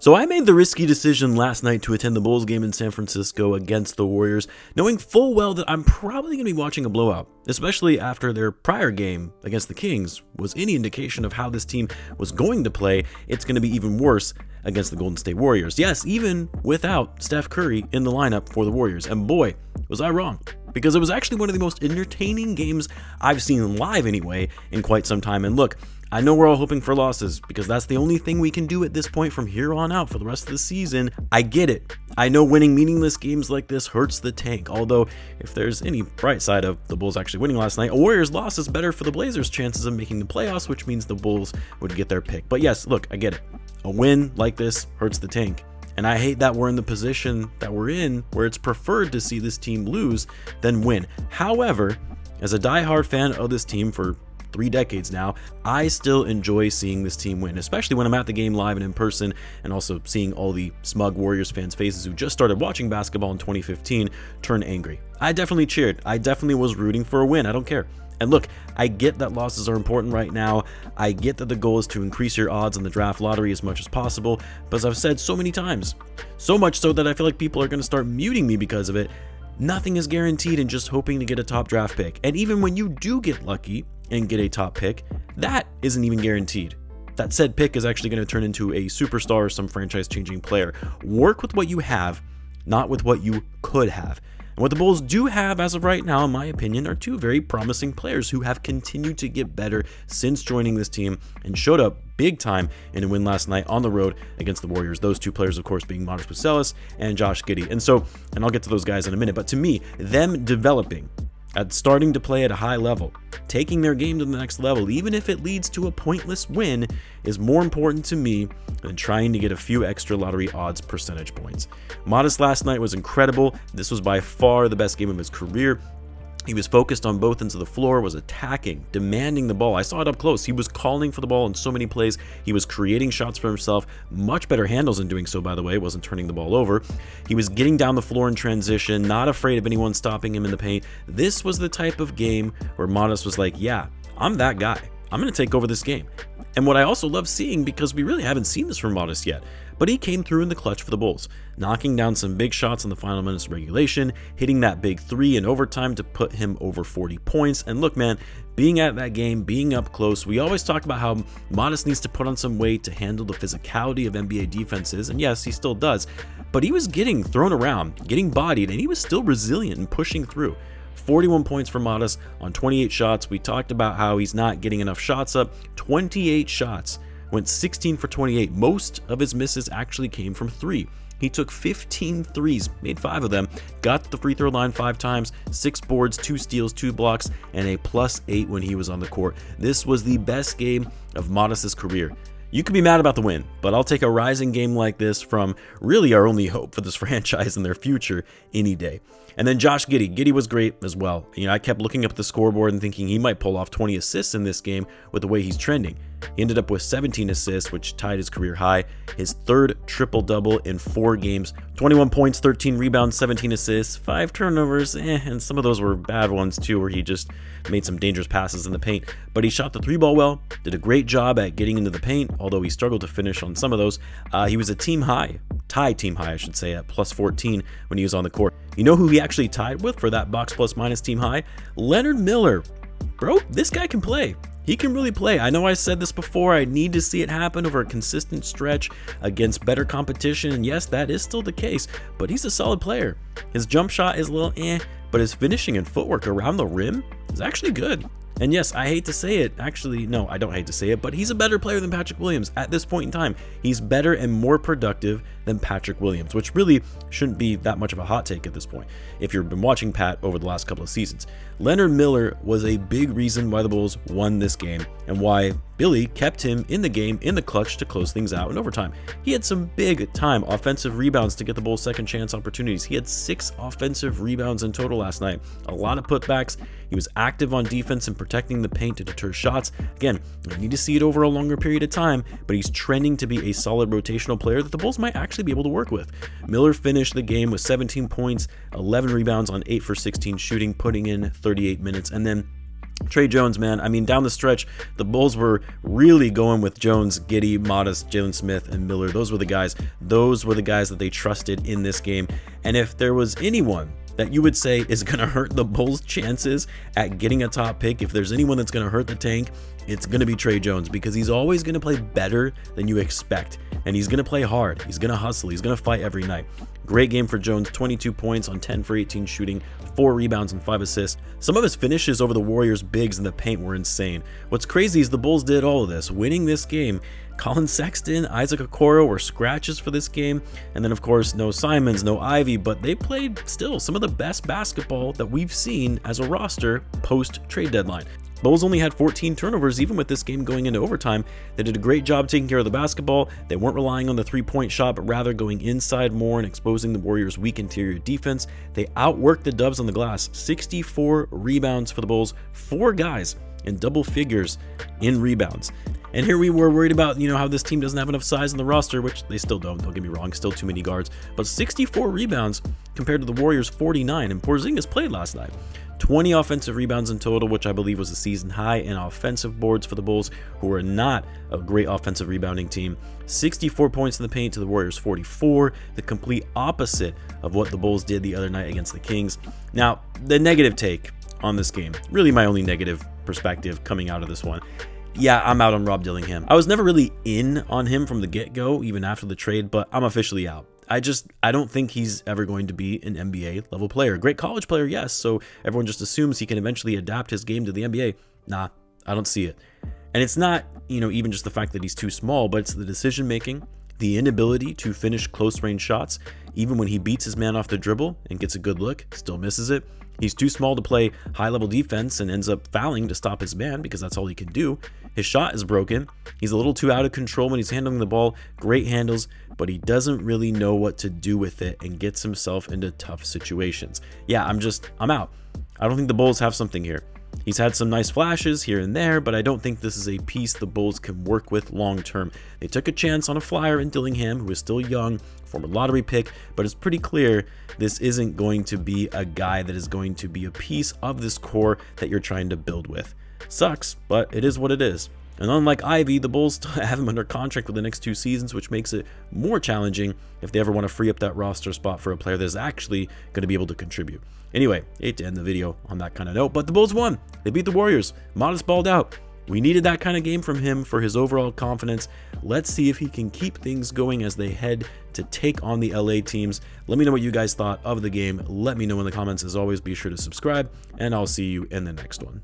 So I made the risky decision last night to attend the Bulls game in San Francisco against the Warriors, knowing full well that I'm probably going to be watching a blowout, especially after their prior game against the Kings was any indication of how this team was going to play. It's going to be even worse against the Golden State Warriors. Yes, even without Steph Curry in the lineup for the Warriors. And boy, was I wrong. Because it was actually one of the most entertaining games I've seen live anyway in quite some time. And look, I know we're all hoping for losses because that's the only thing we can do at this point from here on out for the rest of the season. I get it. I know winning meaningless games like this hurts the tank. Although, if there's any bright side of the Bulls actually winning last night, a Warriors loss is better for the Blazers' chances of making the playoffs, which means the Bulls would get their pick. But yes, look, I get it. A win like this hurts the tank. And I hate that we're in the position that we're in where it's preferred to see this team lose than win. However, as a diehard fan of this team for 3 decades now, I still enjoy seeing this team win, especially when I'm at the game live and in person, and also seeing all the smug Warriors fans' faces who just started watching basketball in 2015 turn angry. I definitely cheered. I definitely was rooting for a win. I don't care. And look, I get that losses are important right now. I get that the goal is to increase your odds on the draft lottery as much as possible. But as I've said so many times, so much so that I feel like people are going to start muting me because of it, nothing is guaranteed in just hoping to get a top draft pick. And even when you do get lucky and get a top pick, that isn't even guaranteed. That said pick is actually going to turn into a superstar or some franchise-changing player. Work with what you have, not with what you could have. And what the Bulls do have as of right now, in my opinion, are 2 very promising players who have continued to get better since joining this team and showed up big time in a win last night on the road against the Warriors. Those 2 players, of course, being Buzelis and Josh Giddey. And I'll get to those guys in a minute, but to me, them developing at starting to play at a high level, taking their game to the next level, even if it leads to a pointless win, is more important to me than trying to get a few extra lottery odds percentage points. Modest last night was incredible. This was by far the best game of his career. He was focused on both ends of the floor, was attacking, demanding the ball. I saw it up close. He was calling for the ball in so many plays. He was creating shots for himself. Much better handles in doing so, by the way. Wasn't turning the ball over. He was getting down the floor in transition, not afraid of anyone stopping him in the paint. This was the type of game where Modest was like, yeah, I'm that guy. I'm going to take over this game. And what I also love seeing, because we really haven't seen this from Modest yet, but he came through in the clutch for the Bulls, knocking down some big shots in the final minutes of regulation, hitting that big 3 in overtime to put him over 40 points. And look, man, being at that game, being up close, we always talk about how Modest needs to put on some weight to handle the physicality of NBA defenses, and yes, he still does, but he was getting thrown around, getting bodied, and he was still resilient and pushing through. 41 points for Modest on 28 shots. We talked about how he's not getting enough shots up. 28 shots, went 16 for 28. Most of his misses actually came from 3. He took 15 threes, made 5 of them, got to the free throw line 5 times, 6 boards, 2 steals, 2 blocks, and a +8 when he was on the court. This was the best game of Modest's career. You could be mad about the win, but I'll take a rising game like this from really our only hope for this franchise and their future any day. And then Josh Giddey. Giddey was great as well. I kept looking up at the scoreboard and thinking he might pull off 20 assists in this game with the way he's trending. He ended up with 17 assists, which tied his career high, his 3rd triple-double in 4 games. 21 points, 13 rebounds, 17 assists, 5 turnovers, and some of those were bad ones too, where he just made some dangerous passes in the paint. But he shot the 3-ball well, did a great job at getting into the paint, although he struggled to finish on some of those. He was a team high, tied team high, I should say, at +14 when he was on the court. You know who he actually tied with for that box plus minus team high? Leonard Miller. Bro, this guy can play. He can really play. I know I said this before. I need to see it happen over a consistent stretch against better competition. And yes, that is still the case, but he's a solid player. His jump shot is a little but his finishing and footwork around the rim is actually good. And yes, I hate to say it. Actually, no, I don't hate to say it, but he's a better player than Patrick Williams at this point in time. He's better and more productive than Patrick Williams, which really shouldn't be that much of a hot take at this point if you've been watching Pat over the last couple of seasons. Leonard Miller was a big reason why the Bulls won this game and why Billy kept him in the game in the clutch to close things out in overtime. He had some big time offensive rebounds to get the Bulls second chance opportunities. He had 6 offensive rebounds in total last night, a lot of putbacks. He was active on defense and protecting the paint to deter shots. Again, I need to see it over a longer period of time, but he's trending to be a solid rotational player that the Bulls might actually be able to work with. Miller finished the game with 17 points, 11 rebounds on 8 for 16 shooting, putting in 38 minutes, and then Trey Jones, man, I mean, down the stretch, the Bulls were really going with Jones, Giddey, Modest, Jalen Smith, and Miller. Those were the guys. Those were the guys that they trusted in this game. And if there was anyone that you would say is going to hurt the Bulls' chances at getting a top pick, if there's anyone that's going to hurt the tank, it's going to be Trey Jones, because he's always going to play better than you expect. And he's going to play hard. He's going to hustle. He's going to fight every night. Great game for Jones, 22 points on 10 for 18 shooting, 4 rebounds and 5 assists. Some of his finishes over the Warriors' bigs in the paint were insane. What's crazy is the Bulls did all of this, winning this game. Colin Sexton, Isaac Okoro were scratches for this game. And then, of course, no Simons, no Ivy, but they played still some of the best basketball that we've seen as a roster post-trade deadline. Bulls only had 14 turnovers even with this game going into overtime. They did a great job taking care of the basketball. They weren't relying on the three-point shot, but rather going inside more and exposing the Warriors' weak interior defense. They outworked the Dubs on the glass. 64 rebounds for the Bulls, 4 guys in double figures in rebounds. And here we were worried about, how this team doesn't have enough size in the roster, which they still don't get me wrong, still too many guards. But 64 rebounds compared to the Warriors' 49, and Porzingis played last night. 20 offensive rebounds in total, which I believe was a season high in offensive boards for the Bulls, who are not a great offensive rebounding team. 64 points in the paint to the Warriors' 44, the complete opposite of what the Bulls did the other night against the Kings. Now, the negative take on this game, really my only negative perspective coming out of this one. Yeah, I'm out on Rob Dillingham. I was never really in on him from the get-go, even after the trade, but I'm officially out. I don't think he's ever going to be an NBA level player. Great college player, yes, so everyone just assumes he can eventually adapt his game to the NBA. Nah, I don't see it. And it's not, even just the fact that he's too small, but it's the decision making, the inability to finish close range shots. Even when he beats his man off the dribble and gets a good look, still misses it. He's too small to play high-level defense and ends up fouling to stop his man because that's all he can do. His shot is broken. He's a little too out of control when he's handling the ball. Great handles, but he doesn't really know what to do with it and gets himself into tough situations. Yeah, I'm out. I don't think the Bulls have something here. He's had some nice flashes here and there, but I don't think this is a piece the Bulls can work with long term. They took a chance on a flyer in Dillingham, who is still young, former lottery pick, but it's pretty clear this isn't going to be a guy that is going to be a piece of this core that you're trying to build with. Sucks, but it is what it is. And unlike Ivy, the Bulls still have him under contract for the next 2 seasons, which makes it more challenging if they ever want to free up that roster spot for a player that is actually going to be able to contribute. Anyway, hate to end the video on that kind of note, but the Bulls won. They beat the Warriors. Modest balled out. We needed that kind of game from him for his overall confidence. Let's see if he can keep things going as they head to take on the LA teams. Let me know what you guys thought of the game. Let me know in the comments. As always, be sure to subscribe, and I'll see you in the next one.